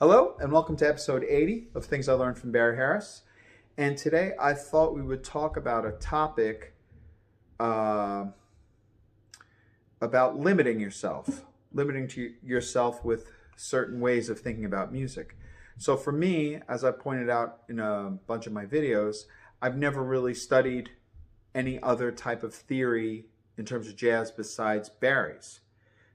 Hello and welcome to episode 80 of Things I Learned from Barry Harris. And today I thought we would talk about a topic about limiting yourself with certain ways of thinking about music. So for me, as I pointed out in a bunch of my videos, I've never really studied any other type of theory in terms of jazz besides Barry's.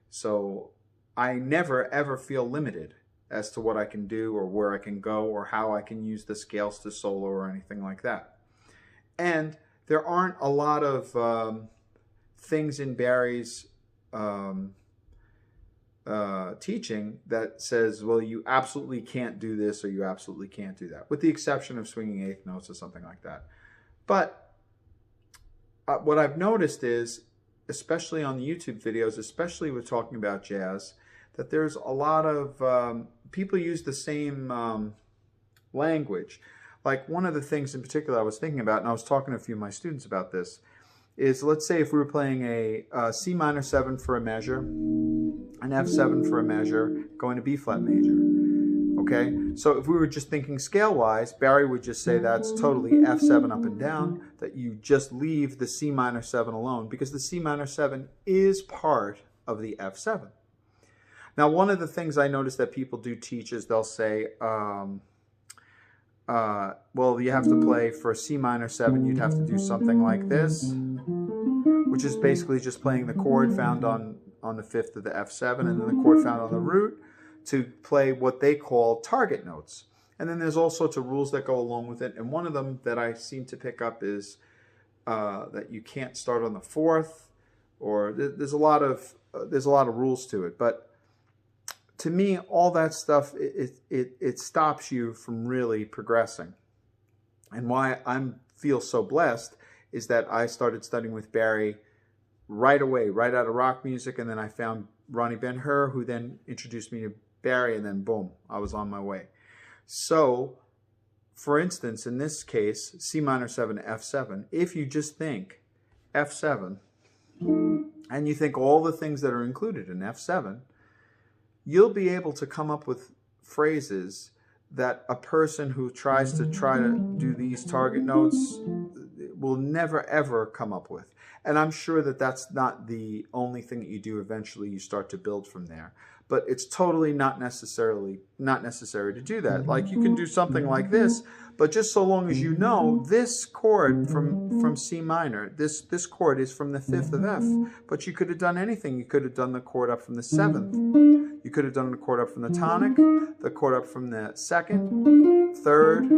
So I never ever feel limited as to what I can do or where I can go or how I can use the scales to solo or anything like that. And there aren't a lot of things in Barry's teaching that says, well, you absolutely can't do this or you absolutely can't do that, with the exception of swinging eighth notes or something like that. But what I've noticed is, especially on the YouTube videos, especially with talking about jazz, that there's a lot of people use the same language. Like one of the things in particular I was thinking about, and I was talking to a few of my students about this, is let's say if we were playing a C minor 7 for a measure, an F7 for a measure, going to B flat major. Okay, so if we were just thinking scale-wise, Barry would just say that's totally F7 up and down, that you just leave the C minor 7 alone, because the C minor 7 is part of the F7. Now, one of the things I notice that people do teach is they'll say, well, you have to play for a C minor 7, you'd have to do something like this, which is basically just playing the chord found on the fifth of the F7 and then the chord found on the root to play what they call target notes. And then there's all sorts of rules that go along with it. And one of them that I seem to pick up is that you can't start on the fourth, or there's a lot of rules to it. But to me, all that stuff, it stops you from really progressing. And why I feel so blessed is that I started studying with Barry right away, right out of rock music, and then I found Ronnie Ben-Hur, who then introduced me to Barry, and then boom, I was on my way. So, for instance, in this case, C minor 7 to F7, if you just think F7, and you think all the things that are included in F7, you'll be able to come up with phrases that a person who tries to do these target notes will never ever come up with. And I'm sure that that's not the only thing that you do. Eventually you start to build from there. But it's totally not necessary to do that. Like you can do something like this, but just so long as you know this chord from C minor, this chord is from the fifth of F. But you could have done anything. You could have done the chord up from the seventh. You could have done the chord up from the tonic, the chord up from the second, third.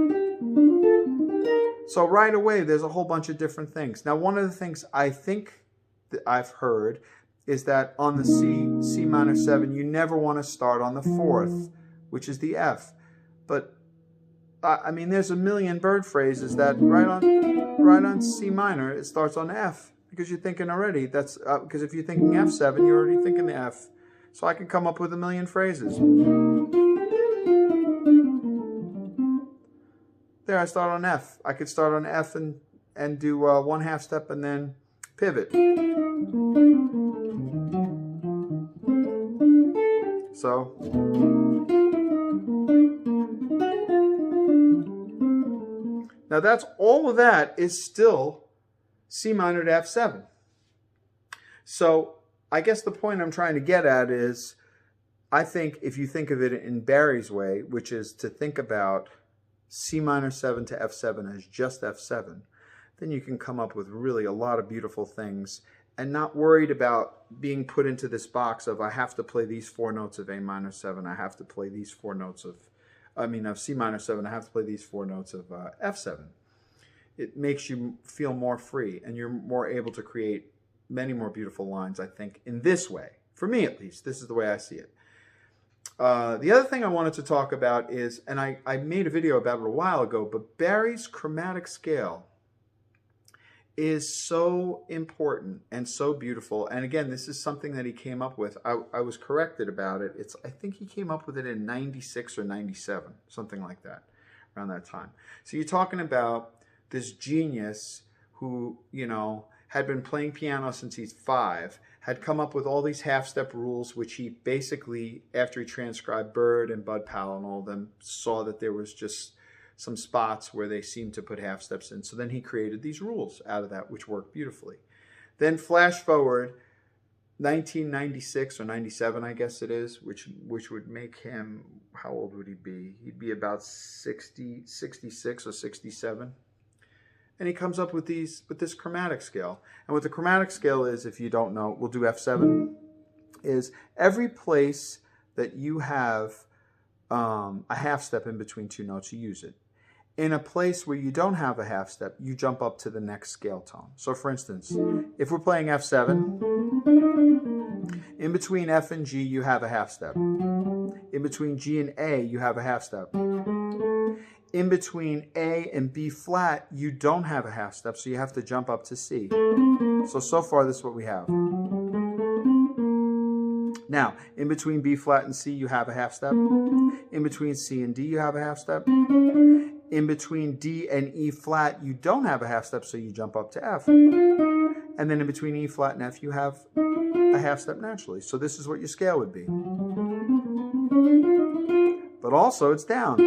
So right away, there's a whole bunch of different things. Now, one of the things I think that I've heard is that on the C minor 7, you never want to start on the fourth, which is the F. But I mean, there's a million bird phrases that right on C minor, it starts on F, because you're thinking already. That's because if you're thinking F7, you're already thinking the F. So I can come up with a million phrases. There, I start on F. I could start on F and do one half step and then pivot. So, now that's all of that is still C minor to F7. So I guess the point I'm trying to get at is, I think if you think of it in Barry's way, which is to think about C minor 7 to F7 as just F7, then you can come up with really a lot of beautiful things and not worried about being put into this box of I have to play these 4 notes of A minor 7, I have to play these 4 notes of C minor 7, I have to play these 4 notes of F7. It makes you feel more free and you're more able to create many more beautiful lines, I think, in this way. For me, at least, this is the way I see it. The other thing I wanted to talk about is, and I made a video about it a while ago, but Barry's chromatic scale is so important and so beautiful. And again, this is something that he came up with. I was corrected about it. I think he came up with it in 96 or 97, something like that, around that time. So you're talking about this genius who, you know, had been playing piano since he's 5, had come up with all these half-step rules, which he basically, after he transcribed Bird and Bud Powell and all of them, saw that there was just some spots where they seemed to put half steps in. So then he created these rules out of that, which worked beautifully. Then flash forward 1996 or 97, I guess it is, which would make him, how old would he be? He'd be about 66 or 67. And he comes up with this chromatic scale. And what the chromatic scale is, if you don't know, we'll do F7, is every place that you have a half step in between two notes, you use it. In a place where you don't have a half step, you jump up to the next scale tone. So for instance, if we're playing F7, in between F and G, you have a half step. In between G and A, you have a half step. In between A and B flat, you don't have a half step, so you have to jump up to C. So far, this is what we have. Now, in between B flat and C, you have a half step. In between C and D, you have a half step. In between D and E flat, you don't have a half step, so you jump up to F. And then in between E flat and F, you have a half step naturally. So this is what your scale would be. But also, it's down.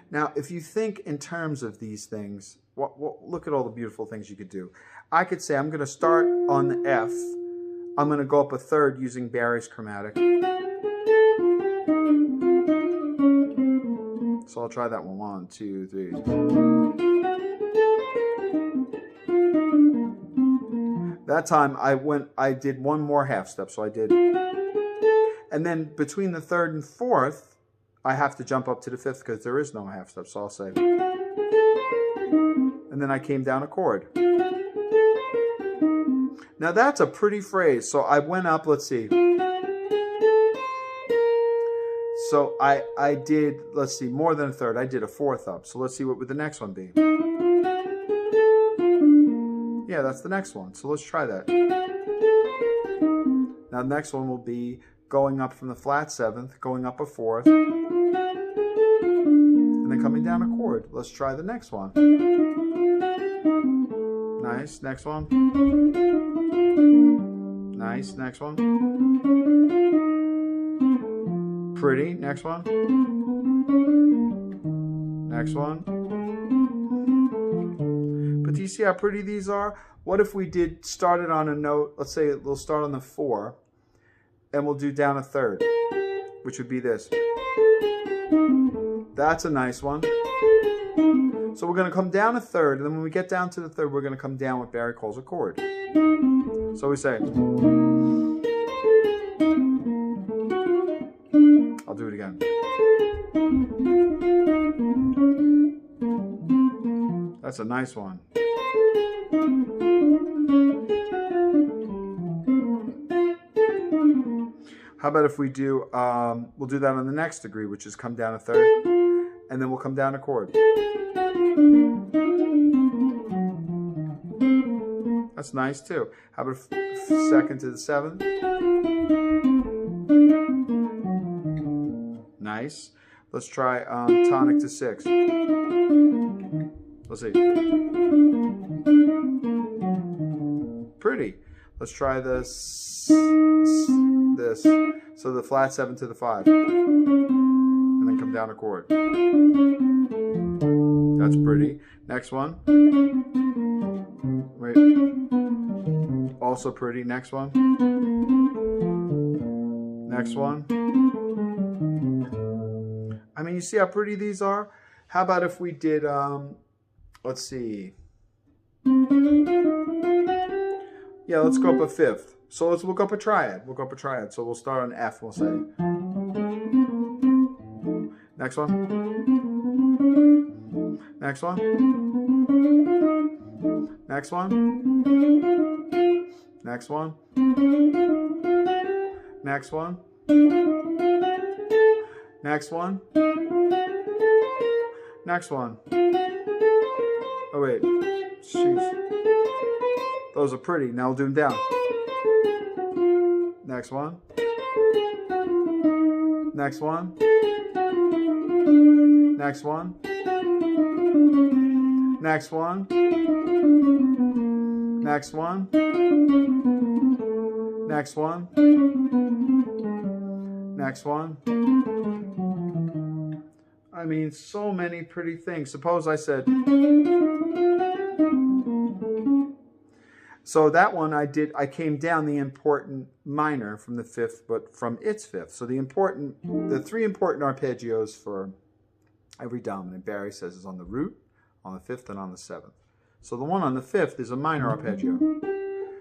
Now, if you think in terms of these things, look at all the beautiful things you could do. I could say I'm going to start on the F. I'm going to go up a third using Barry's chromatic. So I'll try that one. 1, 2, 3. That time I did one more half step. So I did. And then between the third and fourth, I have to jump up to the fifth because there is no half step. So I'll say. And then I came down a chord. Now that's a pretty phrase. So I went up, let's see. So I did, let's see, more than a third. I did a fourth up. So let's see what would the next one be. Yeah, that's the next one. So let's try that. Now the next one will be going up from the flat seventh, going up a fourth, and then coming down a chord. Let's try the next one. Nice, next one. Nice, next one. Pretty, next one. Next one. But do you see how pretty these are? What if we started on a note, let's say we'll start on the 4, and we'll do down a third, which would be this. That's a nice one. So we're going to come down a third, and then when we get down to the third, we're going to come down what Barry calls a chord. So we say, I'll do it again. That's a nice one. How about if we do, we'll do that on the next degree, which is come down a third, and then we'll come down a chord. That's nice too. How about second to the 7th? Nice. Let's try tonic to 6. Let's see. Pretty. Let's try this. So the flat 7 to the 5. And then come down a chord. That's pretty. Next one. Wait. Also pretty. Next one. Next one. I mean, you see how pretty these are? How about if we did, let's see. Yeah, let's go up a 5th. So let's look up a triad. We'll go up a triad. So we'll start on F, we'll say. Next one. Next one. Next one. Next one. Next one. Next one. Next one. Oh wait. Jeez. Those are pretty. Now we'll do them down. Next one. Next one. Next one. Next one. Next one. Next one. Next one. I mean, so many pretty things. Suppose I said... So that one I came down the important minor from the fifth, but from its fifth. So the three important arpeggios for every dominant, Barry says, is on the root, on the fifth, and on the seventh. So the one on the fifth is a minor arpeggio.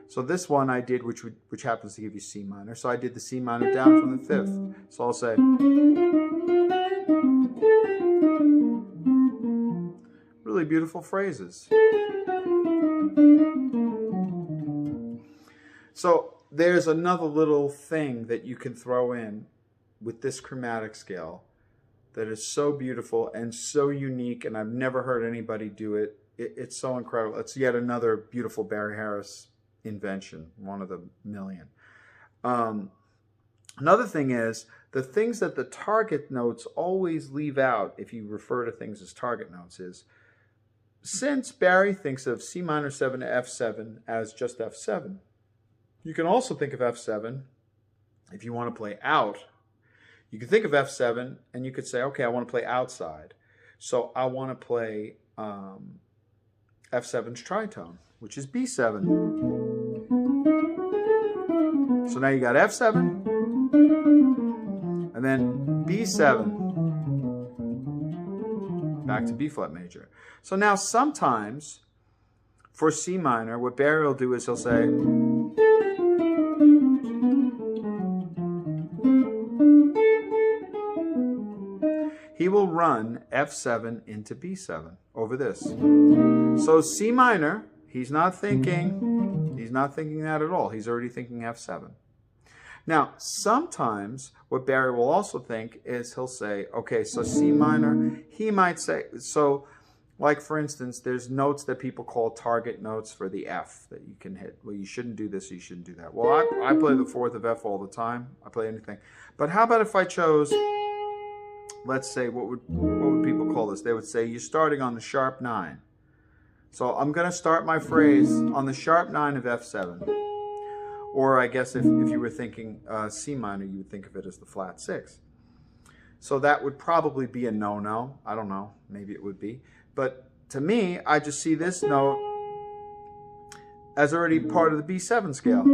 So this one I did, which happens to give you C minor. So I did the C minor down from the fifth. So I'll say... Really beautiful phrases. So there's another little thing that you can throw in with this chromatic scale that is so beautiful and so unique, and I've never heard anybody do it. It's so incredible. It's yet another beautiful Barry Harris invention, one of the million. Another thing is, the things that the target notes always leave out, if you refer to things as target notes, is, since Barry thinks of C minor 7 to F7 as just F7, you can also think of F7, if you want to play out, you can think of F7 and you could say, okay, I want to play outside. So I want to play F7's tritone, which is B7. So now you got F7, and then B7, back to B flat major. So now sometimes, for C minor, what Barry will do is he'll say, he will run F7 into B7 over this. So C minor, he's not thinking that at all. He's already thinking F7. Now, sometimes what Barry will also think is he'll say, okay, so C minor, he might say, so like for instance, there's notes that people call target notes for the F that you can hit. Well, you shouldn't do this, you shouldn't do that. Well, I play the fourth of F all the time. I play anything. But how about if I chose, let's say, what would people call this? They would say you're starting on the sharp 9. So I'm going to start my phrase on the sharp 9 of F7. Or I guess if you were thinking C minor, you would think of it as the flat 6. So that would probably be a no-no. I don't know. Maybe it would be. But to me, I just see this note as already part of the B7 scale.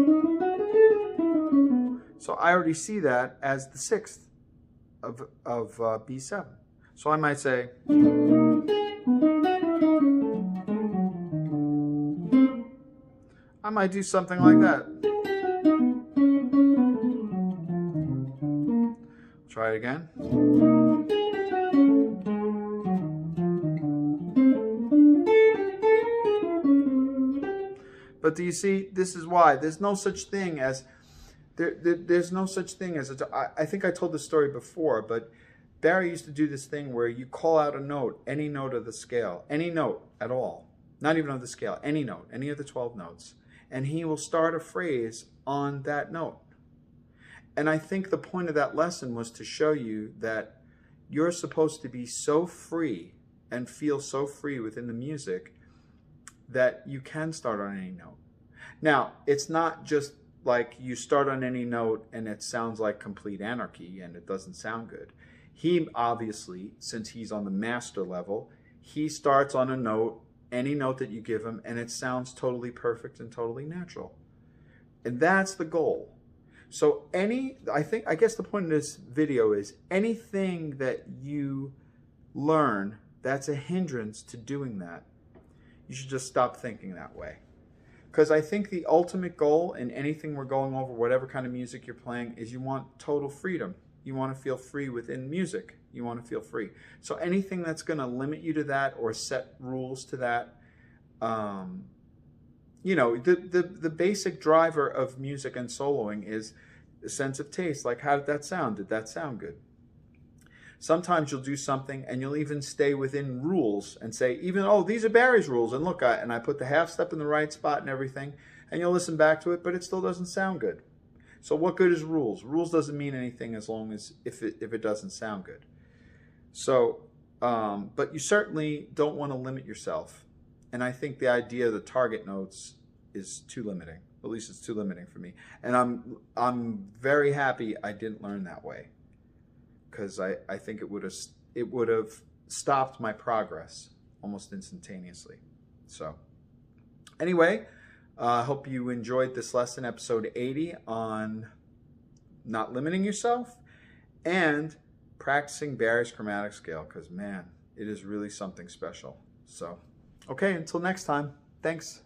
So I already see that as the 6th of B7. So I might say, I might do something like that. Try it again. But do you see, this is why there's no such thing as there's no such thing as I think I told this story before, but Barry used to do this thing where you call out a note, any note of the scale, any note at all, not even of the scale, any note, any of the 12 notes, and he will start a phrase on that note. And I think the point of that lesson was to show you that you're supposed to be so free and feel so free within the music that you can start on any note. Now, it's not just like you start on any note and it sounds like complete anarchy and it doesn't sound good. He obviously, since he's on the master level, he starts on a note, any note that you give him, and it sounds totally perfect and totally natural. And that's the goal. So I guess the point of this video is anything that you learn that's a hindrance to doing that, you should just stop thinking that way. Because I think the ultimate goal in anything we're going over, whatever kind of music you're playing, is you want total freedom. You want to feel free within music. You want to feel free. So anything that's going to limit you to that or set rules to that, you know, the basic driver of music and soloing is a sense of taste. Like, how did that sound? Did that sound good? Sometimes you'll do something and you'll even stay within rules and say, even, oh, these are Barry's rules. And look, I put the half step in the right spot and everything. And you'll listen back to it, but it still doesn't sound good. So what good is rules? Rules doesn't mean anything as long as if it doesn't sound good. So, but you certainly don't want to limit yourself. And I think the idea of the target notes is too limiting. At least it's too limiting for me. And I'm very happy I didn't learn that way, because I think it would have stopped my progress almost instantaneously. So anyway, I hope you enjoyed this lesson, episode 80, on not limiting yourself and practicing Barry's chromatic scale, because man, it is really something special. So, okay, until next time, thanks.